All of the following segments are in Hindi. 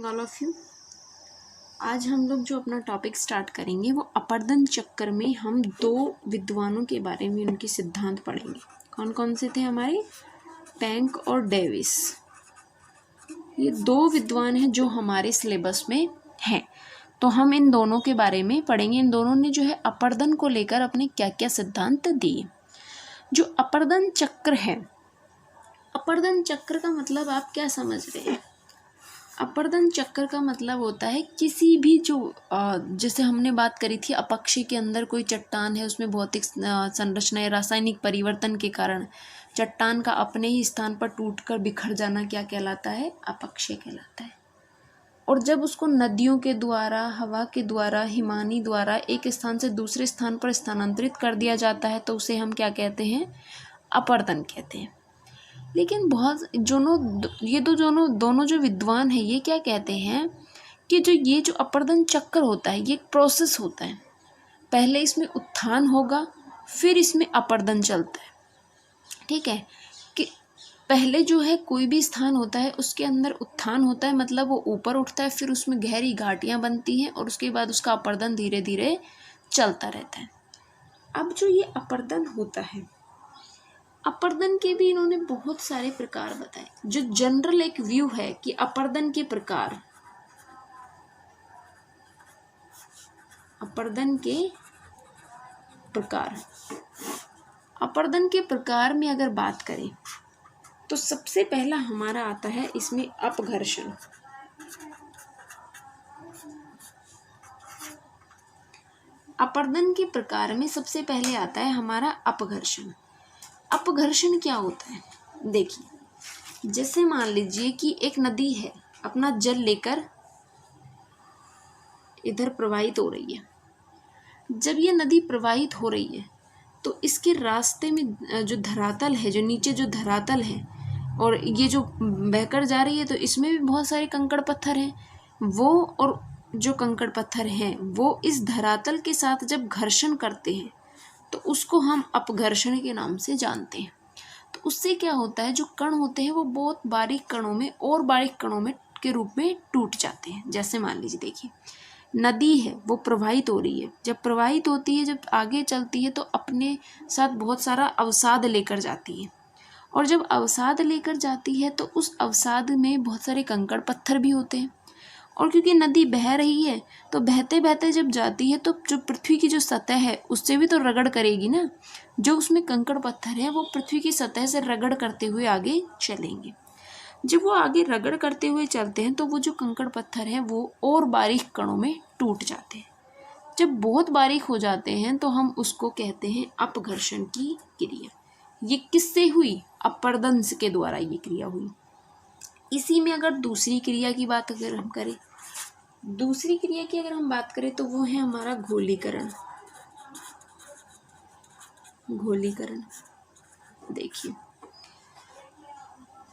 Morning all of you. आज हम लोग जो अपना टॉपिक स्टार्ट करेंगे वो अपर्दन चक्र में हम दो विद्वानों के बारे में उनके सिद्धांत पढ़ेंगे। कौन कौन से थे हमारे? प्लैंक और डेविस। ये दो विद्वान हैं जो हमारे सिलेबस में हैं, तो हम इन दोनों के बारे में पढ़ेंगे। इन दोनों ने जो है अपर्दन को लेकर अपने क्या क्या सिद्धांत दिए। जो अपर्दन चक्र है, अपर्दन चक्र का मतलब आप क्या समझ रहे हैं? अपर्दन चक्र का मतलब होता है किसी भी जो जैसे हमने बात करी थी अपक्षय के अंदर कोई चट्टान है, उसमें भौतिक संरचना या रासायनिक परिवर्तन के कारण चट्टान का अपने ही स्थान पर टूटकर बिखर जाना क्या कहलाता है? अपक्षय कहलाता है। और जब उसको नदियों के द्वारा, हवा के द्वारा, हिमानी द्वारा एक स्थान से दूसरे स्थान पर स्थानांतरित कर दिया जाता है तो उसे हम क्या कहते हैं? अपर्दन कहते हैं। लेकिन बहुत दोनों जो विद्वान हैं ये क्या कहते हैं कि ये जो अपर्दन चक्र होता है ये एक प्रोसेस होता है। पहले इसमें उत्थान होगा, फिर इसमें अपर्दन चलता है। ठीक है, कि पहले जो है कोई भी स्थान होता है उसके अंदर उत्थान होता है, मतलब वो ऊपर उठता है, फिर उसमें गहरी घाटियाँ बनती हैं और उसके बाद उसका अपर्दन धीरे धीरे चलता रहता है। अब जो ये अपर्दन होता है, अपर्दन के भी इन्होंने बहुत सारे प्रकार बताए। जो जनरल एक व्यू है कि अपर्दन के प्रकार, अपर्दन के प्रकार में अगर बात करें तो सबसे पहला हमारा आता है इसमें अपघर्षण। अपर्दन के प्रकार में सबसे पहले आता है हमारा अपघर्षण। अपघर्षण क्या होता है? देखिए, जैसे मान लीजिए कि एक नदी है, अपना जल लेकर इधर प्रवाहित हो रही है। जब ये नदी प्रवाहित हो रही है तो इसके रास्ते में जो धरातल है, जो नीचे जो धरातल है और ये जो बहकर जा रही है, तो इसमें भी बहुत सारे कंकड़ पत्थर हैं। वो और जो कंकड़ पत्थर हैं वो इस धरातल के साथ जब घर्षण करते हैं तो उसको हम अपघर्षण के नाम से जानते हैं। तो उससे क्या होता है, जो कण होते हैं वो बहुत बारीक कणों में और बारीक कणों में के रूप में टूट जाते हैं। जैसे मान लीजिए, देखिए नदी है वो प्रवाहित हो रही है, जब प्रवाहित होती है, जब आगे चलती है तो अपने साथ बहुत सारा अवसाद लेकर जाती है, और जब अवसाद लेकर जाती है तो उस अवसाद में बहुत सारे कंकड़ पत्थर भी होते हैं। और क्योंकि नदी बह रही है तो बहते बहते जब जाती है तो जो पृथ्वी की जो सतह है उससे भी तो रगड़ करेगी ना। जो उसमें कंकड़ पत्थर है वो पृथ्वी की सतह से रगड़ करते हुए आगे चलेंगे। जब वो आगे रगड़ करते हुए चलते हैं तो वो जो कंकड़ पत्थर है वो और बारीक कणों में टूट जाते हैं। जब बहुत बारीक हो जाते हैं तो हम उसको कहते हैं अपघर्षण की क्रिया। ये किससे हुई? अपर्दन के द्वारा ये क्रिया हुई। इसी में अगर दूसरी क्रिया की बात अगर हम करें, दूसरी क्रिया की अगर हम बात करें तो वो है हमारा घोलीकरण। घोलीकरण, देखिए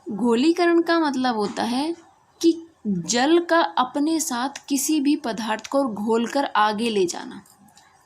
घोलीकरण का मतलब होता है कि जल का अपने साथ किसी भी पदार्थ को घोलकर आगे ले जाना।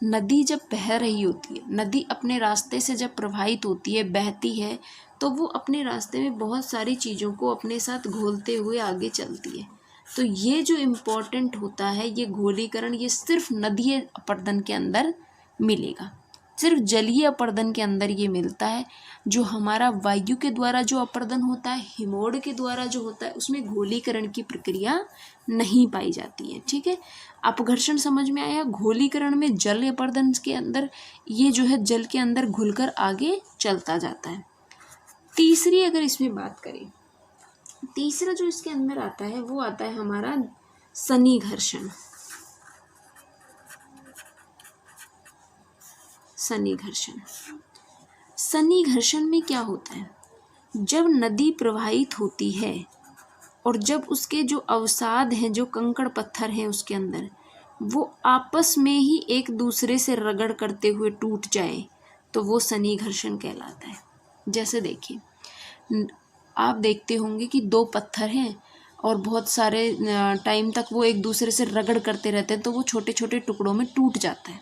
नदी जब बह रही होती है, नदी अपने रास्ते से जब प्रवाहित होती है, बहती है, तो वो अपने रास्ते में बहुत सारी चीज़ों को अपने साथ घोलते हुए आगे चलती है। तो ये जो इम्पोर्टेंट होता है, ये घोलीकरण, ये सिर्फ नदीय अपर्दन के अंदर मिलेगा, सिर्फ जलीय अपर्दन के अंदर ये मिलता है। जो हमारा वायु के द्वारा जो अपर्दन होता है, हिमोड़ के द्वारा जो होता है, उसमें घोलीकरण की प्रक्रिया नहीं पाई जाती है। ठीक है, अपघर्षण समझ में आया। घोलीकरण में जल अपर्दन के अंदर ये जो है जल के अंदर घुलकर आगे चलता जाता है। तीसरी अगर इसमें बात करें, तीसरा जो इसके अंदर आता है वो आता है हमारा सन्निघर्षण। सन्निघर्षण में क्या होता है, जब नदी प्रवाहित होती है और जब उसके जो अवसाद हैं, जो कंकड़ पत्थर हैं उसके अंदर, वो आपस में ही एक दूसरे से रगड़ करते हुए टूट जाए तो वो सन्निघर्षण कहलाता है। जैसे देखिए, आप देखते होंगे कि दो पत्थर हैं और बहुत सारे टाइम तक वो एक दूसरे से रगड़ करते रहते हैं तो वो छोटे छोटे टुकड़ों में टूट जाता है।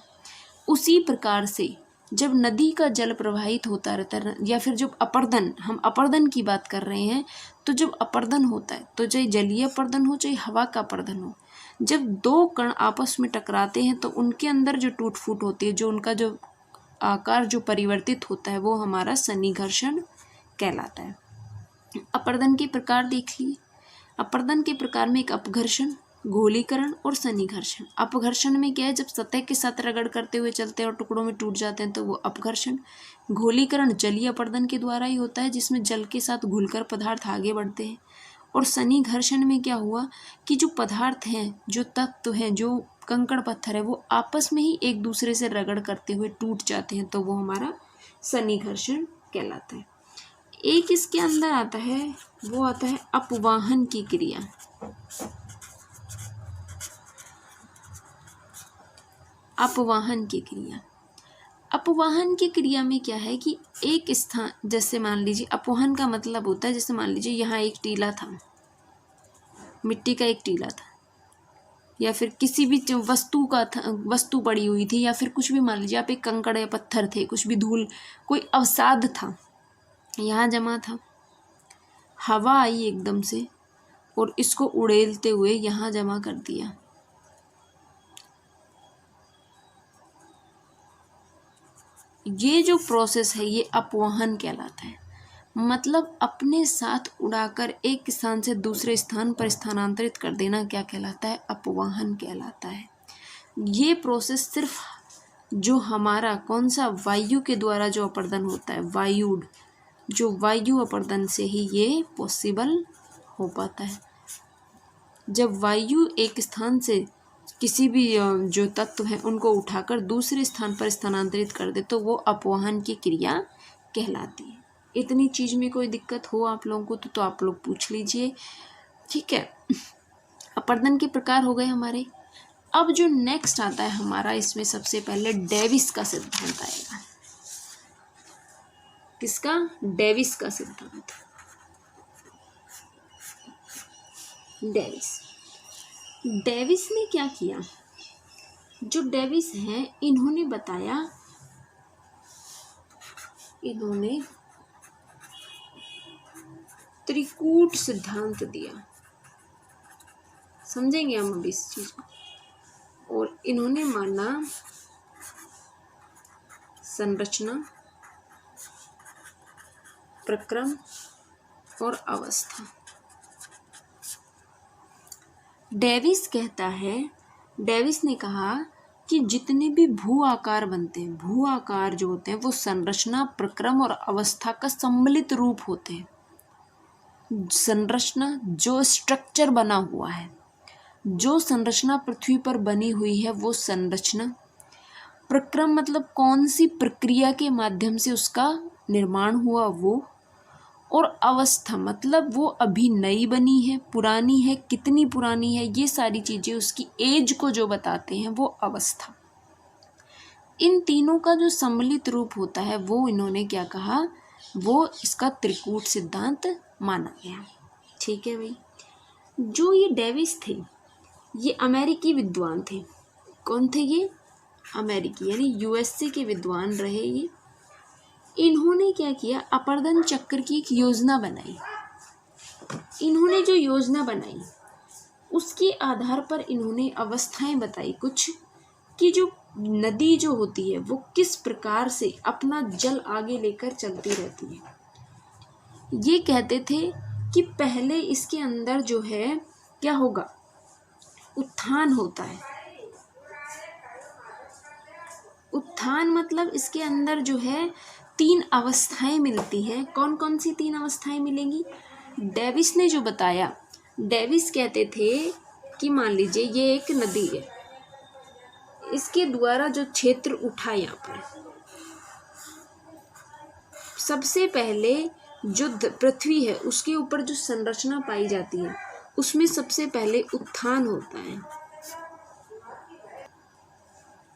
उसी प्रकार से जब नदी का जल प्रवाहित होता रहता है, या फिर जब अपर्दन, हम अपर्दन की बात कर रहे हैं, तो जब अपर्दन होता है, तो चाहे जलीय अपर्दन हो चाहे हवा का अपर्दन हो, जब दो कण आपस में टकराते हैं तो उनके अंदर जो टूट फूट होती है, जो उनका जो आकार जो परिवर्तित होता है, वो हमारा सन्निघर्षण कहलाता है। अपर्दन के प्रकार देख लिए। अपर्दन के प्रकार में एक अपघर्षण, गोलीकरण और सन्निघर्षण। अपघर्षण में क्या है, जब सतह के साथ रगड़ करते हुए चलते हैं और टुकड़ों में टूट जाते हैं तो वो अपघर्षण। गोलीकरण जलीय अपर्दन के द्वारा ही होता है, जिसमें जल के साथ घुलकर पदार्थ आगे बढ़ते हैं। और सन्निघर्षण में क्या हुआ कि जो पदार्थ हैं, जो तत्व हैं, जो कंकड़ पत्थर है, वो आपस में ही एक दूसरे से रगड़ करते हुए टूट जाते हैं, तो वो हमारा सन्निघर्षण कहलाता है। एक इसके अंदर आता है, वो आता है अपवाहन की क्रिया। अपवाहन की क्रिया। अपवाहन की क्रिया में क्या है कि एक स्थान, जैसे मान लीजिए अपवाहन का मतलब होता है, जैसे मान लीजिए यहाँ एक टीला था, मिट्टी का एक टीला था, या फिर किसी भी वस्तु का था, वस्तु पड़ी हुई थी, या फिर कुछ भी, मान लीजिए आप एक कंकड़ या पत्थर थे, कुछ भी धूल, कोई अवसाद था, यहाँ जमा था। हवा आई एकदम से और इसको उड़ेलते हुए यहाँ जमा कर दिया। ये जो प्रोसेस है ये अपवहन कहलाता है। मतलब अपने साथ उड़ाकर एक स्थान से दूसरे स्थान पर स्थानांतरित कर देना क्या कहलाता है, अपवहन कहलाता है। ये प्रोसेस सिर्फ जो हमारा कौन सा वायु के द्वारा जो अपर्दन होता है, वायुड, जो वायु अपर्दन से ही ये पॉसिबल हो पाता है। जब वायु एक स्थान से किसी भी जो तत्व हैं उनको उठाकर दूसरे स्थान पर स्थानांतरित कर दे तो वो अपवहन की क्रिया कहलाती है। इतनी चीज़ में कोई दिक्कत हो आप लोगों को तो आप लोग पूछ लीजिए, ठीक है। अपर्दन के प्रकार हो गए हमारे। अब जो नेक्स्ट आता है हमारा, इसमें सबसे पहले डेविस का सिद्धांत आएगा। किसका? डेविस का सिद्धांत। डेविस ने क्या किया, जो डेविस हैं इन्होंने बताया, इन्होंने त्रिकूट सिद्धांत दिया। समझेंगे हम अभी इस चीज को। और इन्होंने माना संरचना, प्रक्रम और अवस्था। डेविस कहता है, डेविस ने कहा कि जितने भी भू आकार बनते हैं, भू आकार जो होते हैं वो संरचना, प्रक्रम और अवस्था का सम्मिलित रूप होते हैं। संरचना जो स्ट्रक्चर बना हुआ है, जो संरचना पृथ्वी पर बनी हुई है वो संरचना। प्रक्रम मतलब कौन सी प्रक्रिया के माध्यम से उसका निर्माण हुआ वो। और अवस्था मतलब वो अभी नई बनी है, पुरानी है, कितनी पुरानी है, ये सारी चीज़ें उसकी एज को जो बताते हैं वो अवस्था। इन तीनों का जो सम्मिलित रूप होता है वो इन्होंने क्या कहा, वो इसका त्रिकूट सिद्धांत माना गया। ठीक है भाई। जो ये डेविस थे ये अमेरिकी विद्वान थे। कौन थे ये? अमेरिकी, यानी यूएसए के विद्वान रहे ये। इन्होंने क्या किया, अपर्दन चक्र की एक योजना बनाई। इन्होंने जो योजना बनाई उसके आधार पर इन्होंने अवस्थाएं बताई कुछ, कि जो नदी जो होती है वो किस प्रकार से अपना जल आगे लेकर चलती रहती है। ये कहते थे कि पहले इसके अंदर जो है क्या होगा, उत्थान होता है। उत्थान मतलब इसके अंदर जो है 3 अवस्थाएं मिलती हैं। कौन कौन सी 3 अवस्थाएं मिलेंगी? डेविस ने जो बताया, डेविस कहते थे कि मान लीजिए ये एक नदी है, इसके द्वारा जो क्षेत्र उठा यहाँ पर, सबसे पहले जो पृथ्वी है उसके ऊपर जो संरचना पाई जाती है उसमें सबसे पहले उत्थान होता है।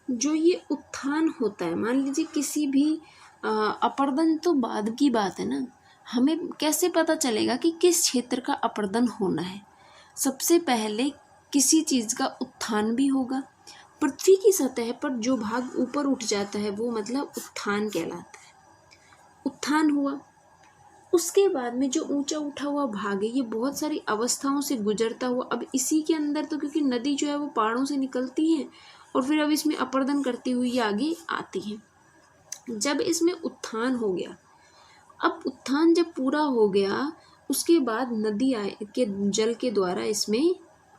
जो ये उत्थान होता है, मान लीजिए किसी भी अपर्दन तो बाद की बात है ना, हमें कैसे पता चलेगा कि किस क्षेत्र का अपर्दन होना है? सबसे पहले किसी चीज़ का उत्थान भी होगा, पृथ्वी की सतह पर जो भाग ऊपर उठ जाता है वो मतलब उत्थान कहलाता है। उत्थान हुआ, उसके बाद में जो ऊंचा उठा हुआ भाग है ये बहुत सारी अवस्थाओं से गुजरता हुआ अब इसी के अंदर, तो क्योंकि नदी जो है वो पहाड़ों से निकलती है और फिर अब इसमें अपरदन करती हुई ये आगे आती है। जब इसमें उत्थान हो गया, अब उत्थान जब पूरा हो गया उसके बाद नदी के जल के द्वारा इसमें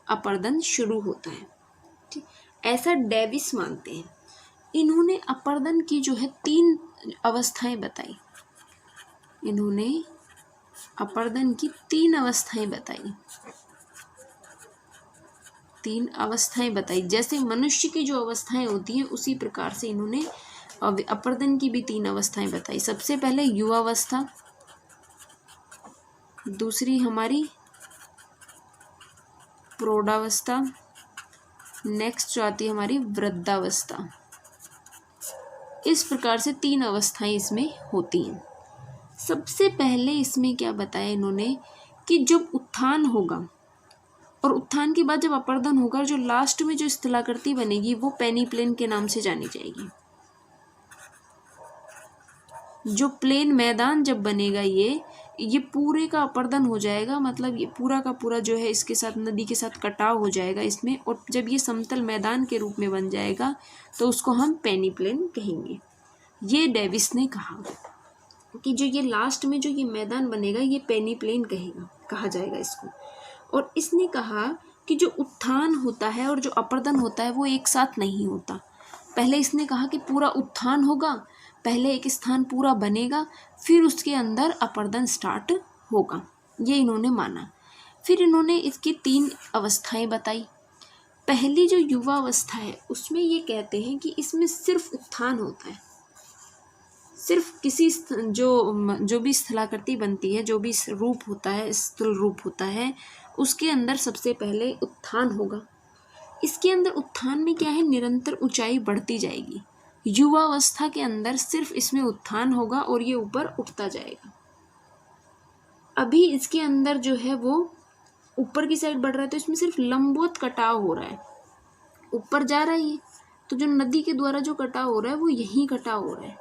अपरदन शुरू होता है। ठीक, ऐसा डेविस मानते हैं। इन्होंने अपरदन की जो है 3 अवस्थाएं बताई। इन्होंने अपरदन की 3 अवस्थाएं बताई। 3 अवस्थाएं बताई, जैसे मनुष्य की जो अवस्थाएं होती हैं उसी प्रकार से इन्होंने अपरदन की भी 3 अवस्थाएं बताई। सबसे पहले युवावस्था, दूसरी हमारी प्रौढ़ावस्था, नेक्स्ट जो आती है हमारी वृद्धावस्था। इस प्रकार से 3 अवस्थाएं इसमें होती हैं। सबसे पहले इसमें क्या बताया इन्होंने कि जब उत्थान होगा और उत्थान के बाद जब अपरदन होगा, जो लास्ट में जो स्थलाकृति बनेगी वो पेनीप्लेन के नाम से जानी जाएगी। जो प्लेन मैदान जब बनेगा ये पूरे का अपरदन हो जाएगा, मतलब ये पूरा का पूरा जो है इसके साथ नदी के साथ कटाव हो जाएगा इसमें, और जब ये समतल मैदान के रूप में बन जाएगा तो उसको हम पेनीप्लेन कहेंगे। ये डेविस ने कहा कि जो ये लास्ट में जो ये मैदान बनेगा ये पेनीप्लेन कहा जाएगा इसको। और इसने कहा कि जो उत्थान होता है और जो अपरदन होता है वो एक साथ नहीं होता। पहले इसने कहा कि पूरा उत्थान होगा, पहले एक स्थान पूरा बनेगा, फिर उसके अंदर अपरदन स्टार्ट होगा, ये इन्होंने माना। फिर इन्होंने इसकी 3 अवस्थाएं बताई। पहली जो युवा अवस्था है उसमें ये कहते हैं कि इसमें सिर्फ उत्थान होता है, सिर्फ किसी जो भी स्थलाकृति बनती है, जो भी रूप होता है, स्थूल रूप होता है, उसके अंदर सबसे पहले उत्थान होगा। इसके अंदर उत्थान में क्या है, निरंतर ऊंचाई बढ़ती जाएगी। युवावस्था के अंदर सिर्फ इसमें उत्थान होगा और ये ऊपर उठता जाएगा। अभी इसके अंदर जो है वो ऊपर की साइड बढ़ रहा है, तो इसमें सिर्फ लंबवत कटाव हो रहा है, ऊपर जा रहा है ये, तो जो नदी के द्वारा जो कटाव हो रहा है वो यहीं कटाव हो रहा है।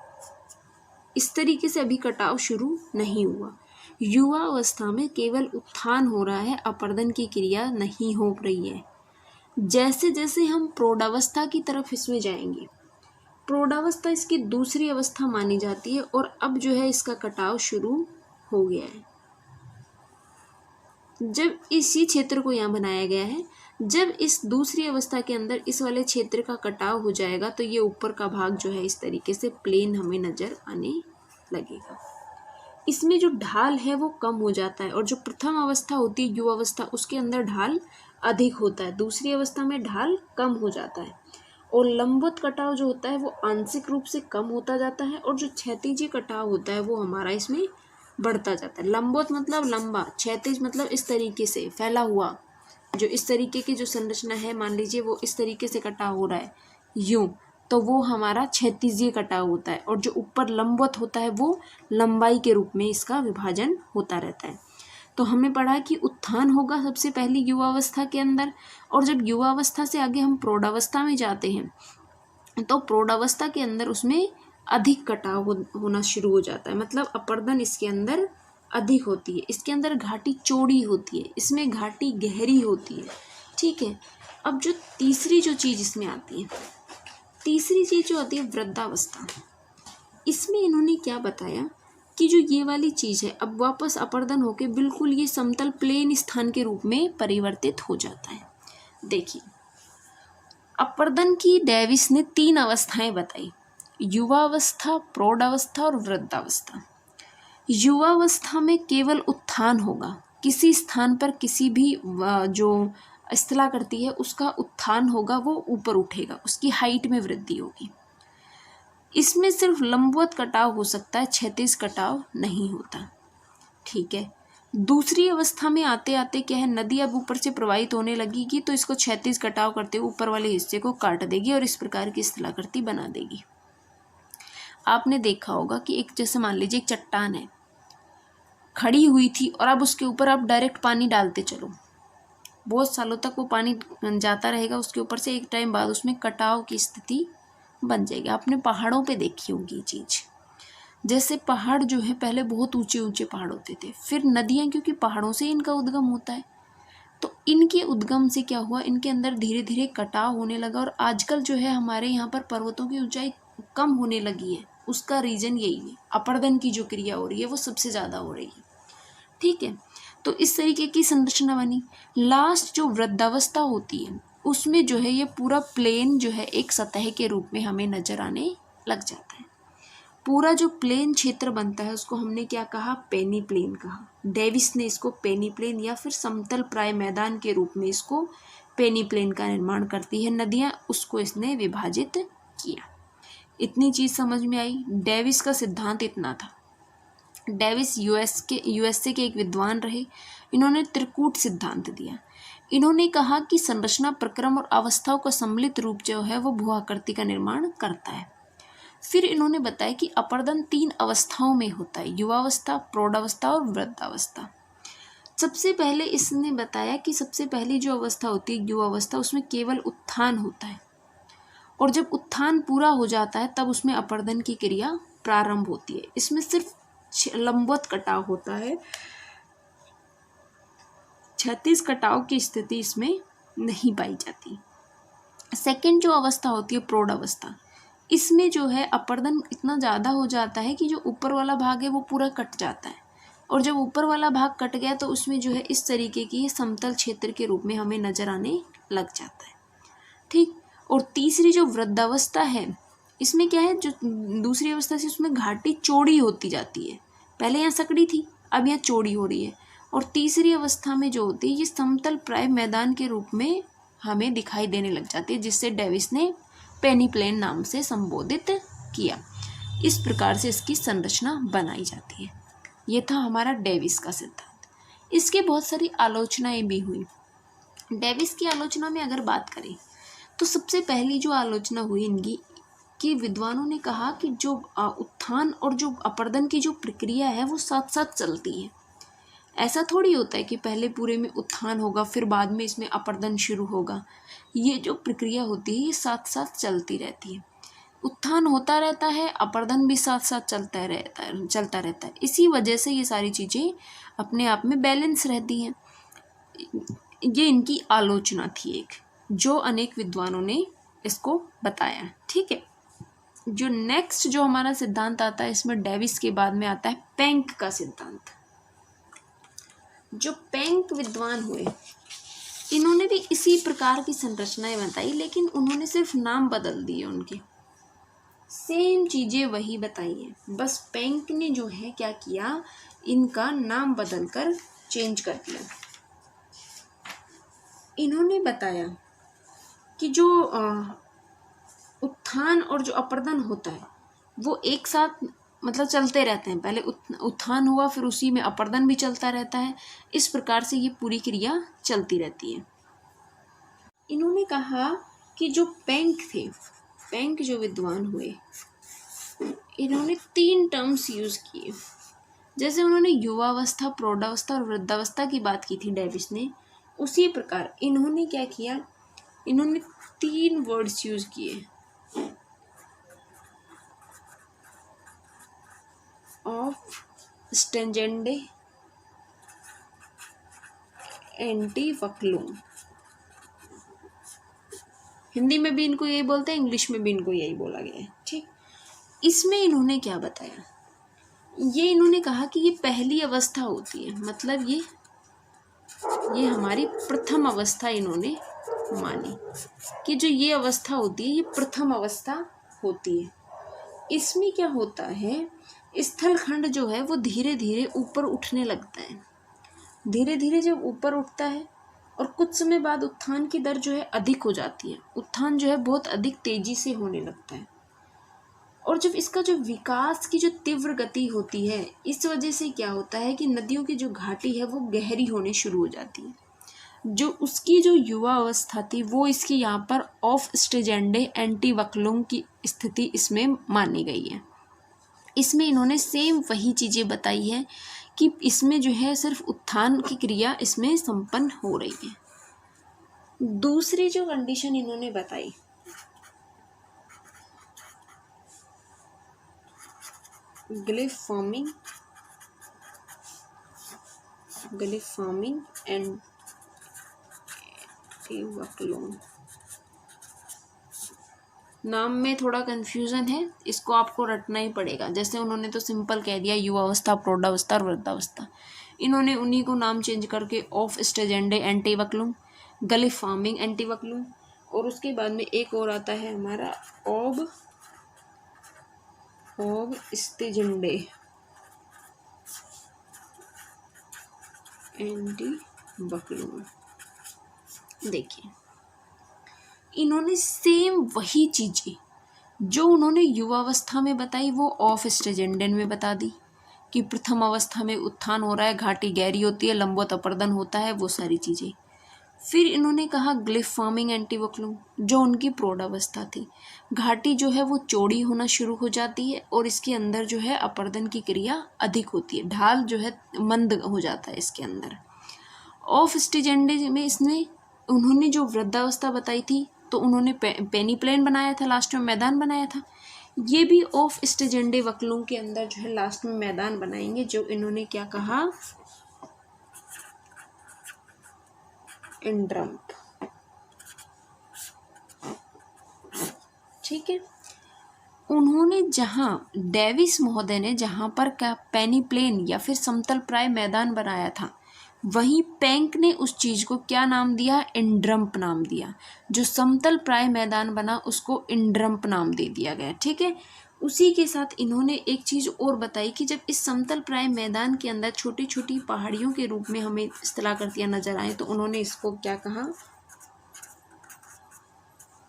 इस तरीके से अभी कटाव शुरू नहीं हुआ। युवा अवस्था में केवल उत्थान हो रहा है, अपरदन की क्रिया नहीं हो रही है। जैसे जैसे हम प्रौढ़ावस्था की तरफ इसमें जाएंगे, प्रौढ़ावस्था इसकी दूसरी अवस्था मानी जाती है और अब जो है इसका कटाव शुरू हो गया है। जब इसी क्षेत्र को यहाँ बनाया गया है, जब इस दूसरी अवस्था के अंदर इस वाले क्षेत्र का कटाव हो जाएगा तो ये ऊपर का भाग जो है इस तरीके से प्लेन हमें नजर आने लगेगा। इसमें जो ढाल है वो कम हो जाता है, और जो प्रथम अवस्था होती है युवा अवस्था, उसके अंदर ढाल अधिक होता है, दूसरी अवस्था में ढाल कम हो जाता है। और लंबवत कटाव जो होता है वो आंशिक रूप से कम होता जाता है, और जो क्षैतिज कटाव होता है वो हमारा इसमें बढ़ता जाता है। लंबवत मतलब लंबा, क्षैतिज मतलब इस तरीके से फैला हुआ, जो इस तरीके की जो संरचना है, मान लीजिए वो इस तरीके से कटाव हो रहा है यूं, तो वो हमारा क्षैतिजीय कटाव होता है। और जो ऊपर लंबवत होता है वो लंबाई के रूप में इसका विभाजन होता रहता है। तो हमने पढ़ा कि उत्थान होगा सबसे पहली युवावस्था के अंदर, और जब युवावस्था से आगे हम प्रौढ़ावस्था में जाते हैं तो प्रौढ़ावस्था के अंदर उसमें अधिक कटाव होना शुरू हो जाता है, मतलब अपरदन इसके अंदर अधिक होती है। इसके अंदर घाटी चौड़ी होती है, इसमें घाटी गहरी होती है। ठीक है, अब जो तीसरी जो चीज़ इसमें आती है, तीसरी चीज़ जो आती है वृद्धावस्था, इसमें इन्होंने क्या बताया कि जो ये वाली चीज़ है अब वापस अपरदन होके बिल्कुल ये समतल प्लेन स्थान के रूप में परिवर्तित हो जाता है। देखिए, अपरदन की डेविस ने 3 अवस्थाएं बताई, युवावस्था, प्रौढ़ावस्था और वृद्धावस्था। युवावस्था में केवल उत्थान होगा, किसी स्थान पर किसी भी जो स्थलाकृति है उसका उत्थान होगा, वो ऊपर उठेगा, उसकी हाइट में वृद्धि होगी। इसमें सिर्फ लंबवत कटाव हो सकता है, क्षैतिज कटाव नहीं होता। ठीक है, दूसरी अवस्था में आते आते क्या है, नदी अब ऊपर से प्रवाहित होने लगेगी तो इसको क्षैतिज कटाव करते हुए ऊपर वाले हिस्से को काट देगी और इस प्रकार की स्थलाकृति बना देगी। आपने देखा होगा कि एक, जैसे मान लीजिए एक चट्टान है, खड़ी हुई थी और अब उसके ऊपर आप डायरेक्ट पानी डालते चलो, बहुत सालों तक वो पानी जाता रहेगा, उसके ऊपर से एक टाइम बाद उसमें कटाव की स्थिति बन जाएगी। आपने पहाड़ों पे देखी होगी ये चीज़। जैसे पहाड़ जो है पहले बहुत ऊंचे ऊंचे पहाड़ होते थे, फिर नदियाँ, क्योंकि पहाड़ों से इनका उद्गम होता है, तो इनके उद्गम से क्या हुआ, इनके अंदर धीरे धीरे कटाव होने लगा। और आजकल जो है हमारे यहाँ पर पर्वतों की ऊंचाई कम होने लगी है। उसका रीज़न यही है, अपरदन की जो क्रिया हो रही है वो सबसे ज़्यादा हो रही है। ठीक है, तो इस तरीके की संरचना बनी। लास्ट जो वृद्धावस्था होती है उसमें जो है ये पूरा प्लेन जो है एक सतह के रूप में हमें नजर आने लग जाता है। पूरा जो प्लेन क्षेत्र बनता है उसको हमने क्या कहा, पेनी प्लेन कहा। डेविस ने इसको पेनी प्लेन या फिर समतल प्राय मैदान के रूप में इसको पेनी प्लेन का निर्माण करती है नदियाँ, उसको इसने विभाजित किया। इतनी चीज़ समझ में आई। डेविस का सिद्धांत इतना था। डेविस यूएसए के एक विद्वान रहे। इन्होंने त्रिकूट सिद्धांत दिया। इन्होंने कहा कि संरचना, प्रक्रम और अवस्थाओं का सम्मिलित रूप जो है वो भू-आकृति का निर्माण करता है। फिर इन्होंने बताया कि अपरदन 3 अवस्थाओं में होता है, युवावस्था, प्रौढ़ावस्था और वृद्धावस्था। सबसे पहले इसने बताया कि सबसे पहली जो अवस्था होती है युवावस्था, उसमें केवल उत्थान होता है, और जब उत्थान पूरा हो जाता है तब उसमें अपरदन की क्रिया प्रारंभ होती है। इसमें सिर्फ लंबवत कटाव होता है, क्षैतिज कटाव की स्थिति इसमें नहीं पाई जाती। सेकंड जो अवस्था होती है प्रौढ़ अवस्था, इसमें जो है अपरदन इतना ज़्यादा हो जाता है कि जो ऊपर वाला भाग है वो पूरा कट जाता है, और जब ऊपर वाला भाग कट गया तो उसमें जो है इस तरीके की समतल क्षेत्र के रूप में हमें नजर आने लग जाता है। ठीक। और तीसरी जो वृद्धावस्था है, इसमें क्या है, जो दूसरी अवस्था से उसमें घाटी चौड़ी होती जाती है। पहले यहाँ सकड़ी थी, अब यहाँ चौड़ी हो रही है। और तीसरी अवस्था में जो होती है ये समतल प्राय मैदान के रूप में हमें दिखाई देने लग जाती है, जिससे डेविस ने पेनी प्लेन नाम से संबोधित किया। इस प्रकार से इसकी संरचना बनाई जाती है। ये था हमारा डेविस का सिद्धांत। इसके बहुत सारी आलोचनाएं भी हुई। डेविस की आलोचना में अगर बात करें तो सबसे पहली जो आलोचना हुई इनकी, कि विद्वानों ने कहा कि जो उत्थान और जो अपरदन की जो प्रक्रिया है वो साथ साथ चलती है। ऐसा थोड़ी होता है कि पहले पूरे में उत्थान होगा फिर बाद में इसमें अपरदन शुरू होगा। ये जो प्रक्रिया होती है ये साथ साथ चलती रहती है। उत्थान होता रहता है, अपरदन भी साथ साथ चलता रहता है। इसी वजह से ये सारी चीज़ें अपने आप में बैलेंस रहती हैं। ये इनकी आलोचना थी एक, जो अनेक विद्वानों ने इसको बताया। ठीक है, जो नेक्स्ट जो हमारा सिद्धांत आता है, इसमें डेविस के बाद में आता है पेंक का सिद्धांत। जो पेंक विद्वान हुए, इन्होंने भी इसी प्रकार की संरचनाएं बताई, लेकिन उन्होंने सिर्फ नाम बदल दिए। उनके सेम चीजें वही बताई है, बस पेंक ने जो है क्या किया, इनका नाम बदलकर चेंज कर दिया। इन्होंने बताया कि जो उत्थान और जो अपरदन होता है वो एक साथ मतलब चलते रहते हैं। पहले उत्थान हुआ, फिर उसी में अपरदन भी चलता रहता है। इस प्रकार से ये पूरी क्रिया चलती रहती है। इन्होंने कहा कि जो पेंक थे, पेंक जो विद्वान हुए, इन्होंने 3 टर्म्स यूज़ किए। जैसे उन्होंने युवावस्था, प्रौढ़ावस्था और वृद्धावस्था की बात की थी डेविस ने, उसी प्रकार इन्होंने क्या किया, इन्होंने 3 वर्ड्स यूज़ किए। ऑफ स्टेंजेंडे एंटीवक्लुम, हिंदी में भी इनको यही बोलते हैं, इंग्लिश में भी इनको यही बोला गया है। ठीक, इसमें इन्होंने क्या बताया, ये इन्होंने कहा कि ये पहली अवस्था होती है, मतलब ये हमारी प्रथम अवस्था इन्होंने मानी कि जो ये अवस्था होती है ये प्रथम अवस्था होती है। इसमें क्या होता है, स्थल खंड जो है वो धीरे धीरे ऊपर उठने लगता है। धीरे धीरे जब ऊपर उठता है और कुछ समय बाद उत्थान की दर जो है अधिक हो जाती है। उत्थान जो है बहुत अधिक तेजी से होने लगता है, और जब इसका जो विकास की जो तीव्र गति होती है, इस वजह से क्या होता है कि नदियों की जो घाटी है वो गहरी होने शुरू हो जाती है। जो उसकी जो युवा अवस्था थी वो इसकी यहाँ पर ऑफ स्टेजेंडे एंटीवक्लुम की स्थिति इसमें मानी गई है। इसमें इन्होंने सेम वही चीज़ें बताई है कि इसमें जो है सिर्फ उत्थान की क्रिया इसमें संपन्न हो रही है। दूसरी जो कंडीशन इन्होंने बताई, ग्लिफ फॉर्मिंग एंड एंटीवक्लूम, नाम में थोड़ा कंफ्यूजन है, इसको आपको रटना ही पड़ेगा। जैसे उन्होंने तो सिंपल कह दिया युवावस्था, प्रौढ़ावस्था और वृद्धावस्था, इन्होंने उन्हीं को नाम चेंज करके ऑफ स्टेजेंडे एंटीवक्लूम, गलिफ फार्मिंग एंटीवक्लूम, और उसके बाद में एक और आता है हमारा ऑब स्टेजेंडे एंटीवक्लूम। देखिए इन्होंने सेम वही चीजें जो उन्होंने युवावस्था में बताई वो ऑफ स्टेजेंडन में बता दी, कि प्रथम अवस्था में उत्थान हो रहा है, घाटी गहरी होती है, लंबवत अपर्दन होता है, वो सारी चीजें। फिर इन्होंने कहा ग्लिफ फार्मिंग एंटीवक्लूम, जो उनकी प्रौढ़ावस्था थी, घाटी जो है वो चौड़ी होना शुरू हो जाती है और इसके अंदर जो है अपर्दन की क्रिया अधिक होती है, ढाल जो है मंद हो जाता है इसके अंदर। ऑफ स्टेजेंडे में इसने उन्होंने जो वृद्धावस्था बताई थी, तो उन्होंने पेनी प्लेन बनाया था, लास्ट में मैदान बनाया था। ये भी ऑफ स्टेजेंडे वक्लूम के अंदर जो है लास्ट में मैदान बनाएंगे, जो इन्होंने क्या कहा, इंड्रम्प। ठीक है, उन्होंने जहां डेविस महोदय ने जहां पर क्या पेनी प्लेन या फिर समतल प्राय मैदान बनाया था, वहीं पैंक ने उस चीज को क्या नाम दिया, इंड्रम्प नाम दिया। जो समतल प्राय मैदान बना उसको इंड्रम्प नाम दे दिया गया। ठीक है, उसी के साथ इन्होंने एक चीज और बताई कि जब इस समतल प्राय मैदान के अंदर छोटी छोटी पहाड़ियों के रूप में हमें स्थलाकृतियां नजर आए, तो उन्होंने इसको क्या कहा,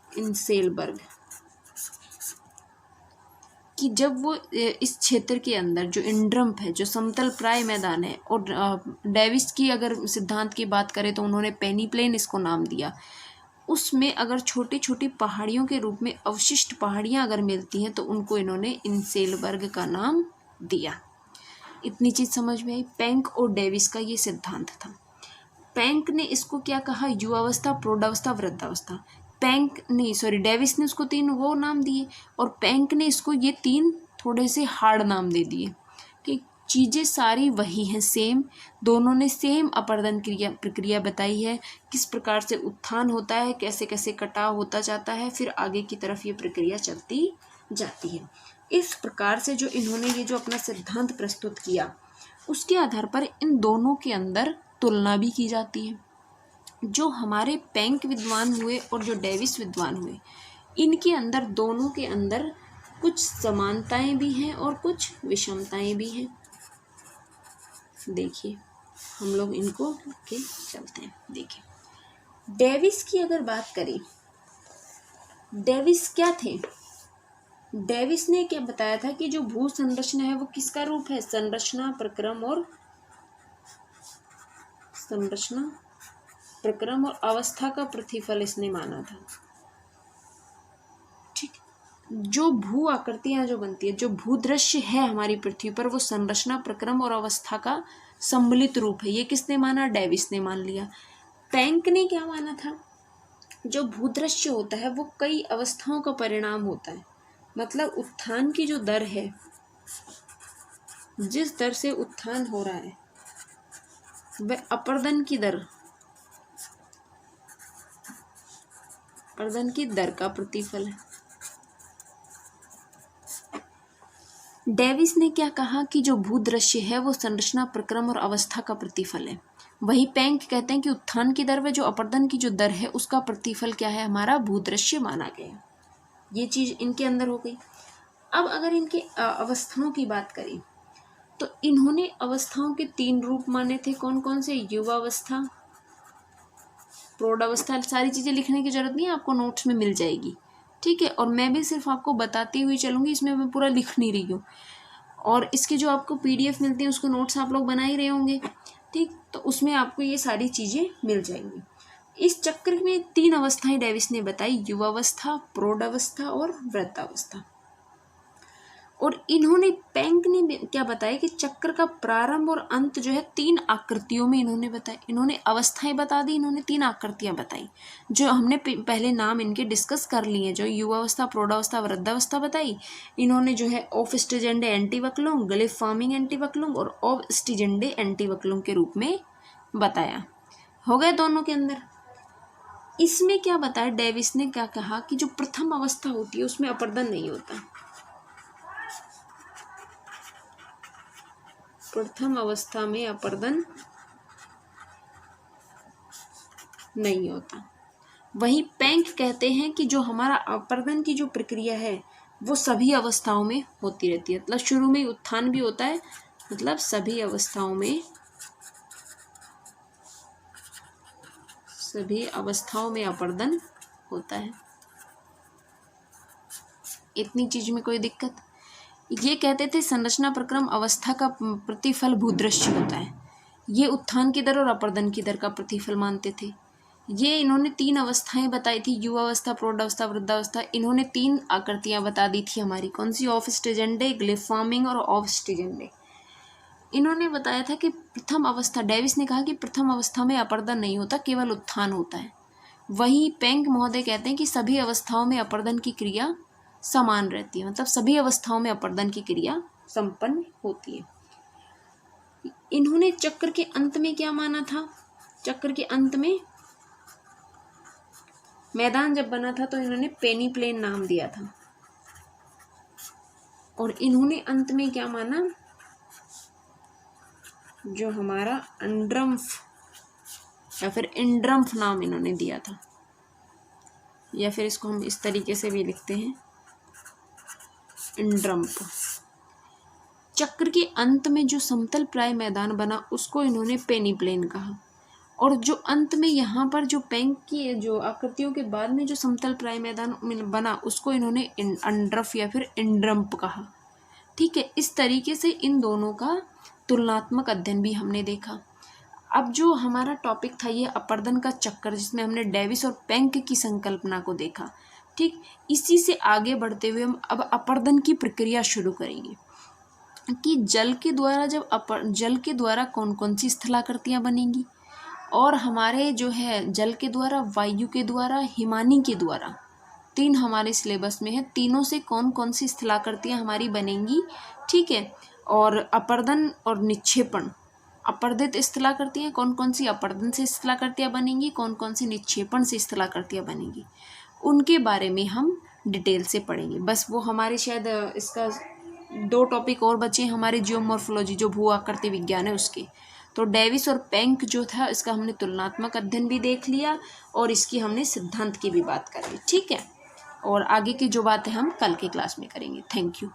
इंसेलबर्ग, कि जब वो इस क्षेत्र के अंदर जो इंड्रम्प है, जो समतल प्राय मैदान है, और डेविस की अगर सिद्धांत की बात करें तो उन्होंने पेनी प्लेन इसको नाम दिया, उसमें अगर छोटी छोटी पहाड़ियों के रूप में अवशिष्ट पहाड़ियां अगर मिलती हैं तो उनको इन्होंने इंसेलबर्ग का नाम दिया। इतनी चीज समझ में आई। पैंक और डेविस का ये सिद्धांत था। पैंक ने इसको क्या कहा, युवावस्था, प्रौढ़ावस्था, वृद्धावस्था। डेविस ने उसको 3 वो नाम दिए और पैंक ने इसको ये 3 थोड़े से हार्ड नाम दे दिए, कि चीज़ें सारी वही हैं, सेम, दोनों ने सेम अपर्दन प्रक्रिया बताई है, किस प्रकार से उत्थान होता है, कैसे कैसे कटाव होता जाता है, फिर आगे की तरफ ये प्रक्रिया चलती जाती है। इस प्रकार से जो इन्होंने ये जो अपना सिद्धांत प्रस्तुत किया, उसके आधार पर इन दोनों के अंदर तुलना भी की जाती है। जो हमारे पैंक विद्वान हुए और जो डेविस विद्वान हुए, इनके अंदर, दोनों के अंदर कुछ समानताएं भी हैं और कुछ विषमताएं भी हैं। देखिए हम लोग इनको के चलते हैं। देखिए डेविस की अगर बात करें, डेविस क्या थे, डेविस ने क्या बताया था कि जो भू संरचना है वो किसका रूप है, संरचना, प्रक्रम और अवस्था का प्रतिफल इसने माना था। ठीक, जो भू आकृतियां जो बनती है, जो भू दृश्य है हमारी पृथ्वी पर, वो संरचना, प्रक्रम और अवस्था का सम्मिलित रूप है। ये किसने माना, डेविस ने मान लिया। पैंक ने क्या माना था, जो भूदृश्य होता है वो कई अवस्थाओं का परिणाम होता है। मतलब उत्थान की जो दर है, जिस दर से उत्थान हो रहा है, वह अपर्दन की दर का प्रतिफल है। डेविस ने क्या कहा कि जो भूदृश्य है वो संरचना, प्रक्रम और अवस्था का प्रतिफल है। वही पैंक कहते हैं कि उत्थान की दर व जो अपर्दन की जो दर है उसका प्रतिफल क्या है, हमारा भूदृश्य माना गया। ये चीज इनके अंदर हो गई। अब अगर इनके अवस्थाओं की बात करें तो इन्होंने अवस्थाओं के 3 रूप माने थे। कौन कौन से, युवावस्था, प्रौढ़ावस्था। सारी चीजें लिखने की जरूरत नहीं है, आपको नोट्स में मिल जाएगी। ठीक है, और मैं भी सिर्फ आपको बताती हुई चलूंगी, इसमें मैं पूरा लिख नहीं रही हूँ। और इसके जो आपको PDF मिलती है उसको नोट्स आप लोग बना ही रहे होंगे। ठीक, तो उसमें आपको ये सारी चीजें मिल जाएंगी। इस चक्र में 3 अवस्थाएं डेविस ने बताई, युवावस्था, प्रौढ़ावस्था और वृद्धावस्था। और इन्होंने पेंक ने क्या बताया कि चक्र का प्रारंभ और अंत जो है 3 आकृतियों में इन्होंने बताया। इन्होंने अवस्थाएं बता दी, इन्होंने 3 आकृतियां बताई जो हमने पहले नाम इनके डिस्कस कर लिए, जो युवावस्था, प्रौढ़ावस्था, वृद्धावस्था बताई। इन्होंने जो है ऑफ स्टिजेंडे एंटीवक्लुम, ग्लिफॉर्मिंग एंटीवक्लुम और ऑफ स्टिजेंडे एंटीवक्लुम के रूप में बताया। हो गए दोनों के अंदर। इसमें क्या बताया डेविस ने, क्या कहा कि जो प्रथम अवस्था होती है उसमें अपर्दन नहीं होता। प्रथम अवस्था में अपर्दन नहीं होता। वहीं पेंक कहते हैं कि जो हमारा अपर्दन की जो प्रक्रिया है वो सभी अवस्थाओं में होती रहती है। मतलब शुरू में उत्थान भी होता है, मतलब सभी अवस्थाओं में अपर्दन होता है। इतनी चीज में कोई दिक्कत? ये कहते थे संरचना प्रक्रम अवस्था का प्रतिफल भूदृश्य होता है। ये उत्थान की दर और अपर्दन की दर का प्रतिफल मानते थे। ये इन्होंने 3 अवस्थाएं बताई थी, युवावस्था, प्रौढ़ावस्था, वृद्धावस्था। इन्होंने 3 आकृतियां बता दी थी हमारी, कौन सी? ऑफ स्टिजेंडे, ग्लिफॉर्मिंग और ऑफ स्टिजेंडे। इन्होंने बताया था कि प्रथम अवस्था, डेविस ने कहा कि प्रथम अवस्था में अपर्दन नहीं होता, केवल उत्थान होता है। वहीं पेंक महोदय कहते हैं कि सभी अवस्थाओं में अपर्दन की क्रिया समान रहती है, मतलब सभी अवस्थाओं में अपर्दन की क्रिया संपन्न होती है। इन्होंने चक्र के अंत में क्या माना था? चक्र के अंत में मैदान जब बना था तो इन्होंने पेनीप्लेन नाम दिया था। और इन्होंने अंत में क्या माना? जो हमारा अंड्रम्फ या फिर इंड्रम्फ नाम इन्होंने दिया था, या फिर इसको हम इस तरीके से भी लिखते हैं, इंड्रम्फ। चक्र के अंत में जो समतल प्राय मैदान बना उसको इन्होंने पेनीप्लेन कहा। और जो अंत में यहाँ पर जो पेंक की जो आकृतियों के बाद में जो समतल प्राय मैदान बना उसको इन्होंने अंड्रफ या फिर इंड्रम्प कहा। ठीक है, इस तरीके से इन दोनों का तुलनात्मक अध्ययन भी हमने देखा। अब जो हमारा टॉपिक था ये अपर्दन का चक्कर, जिसमें हमने डेविस और पेंक की संकल्पना को देखा। ठीक, इसी से आगे बढ़ते हुए हम अब अपर्दन की प्रक्रिया शुरू करेंगे कि जल के द्वारा कौन कौन सी स्थलाकृतियाँ बनेंगी, और हमारे जो है जल के द्वारा, वायु के द्वारा, हिमानी के द्वारा, 3 हमारे सिलेबस में है। तीनों से कौन कौन सी स्थलाकृतियाँ हमारी बनेंगी। ठीक है, और अपर्दन और निक्षेपण, अपर्दित स्थलाकृतियाँ कौन कौन सी अपर्दन से स्थलाकृतियाँ बनेंगी, कौन कौन सी निक्षेपण से स्थलाकृतियाँ बनेंगी, उनके बारे में हम डिटेल से पढ़ेंगे। बस वो हमारे शायद इसका 2 टॉपिक और बचे हमारे, जियोमॉर्फोलॉजी जो भू आकृति विज्ञान है उसके। तो डेविस और पेंक जो था इसका हमने तुलनात्मक अध्ययन भी देख लिया और इसकी हमने सिद्धांत की भी बात कर ली। ठीक है, और आगे की जो बातें हम कल की क्लास में करेंगे। Thank you.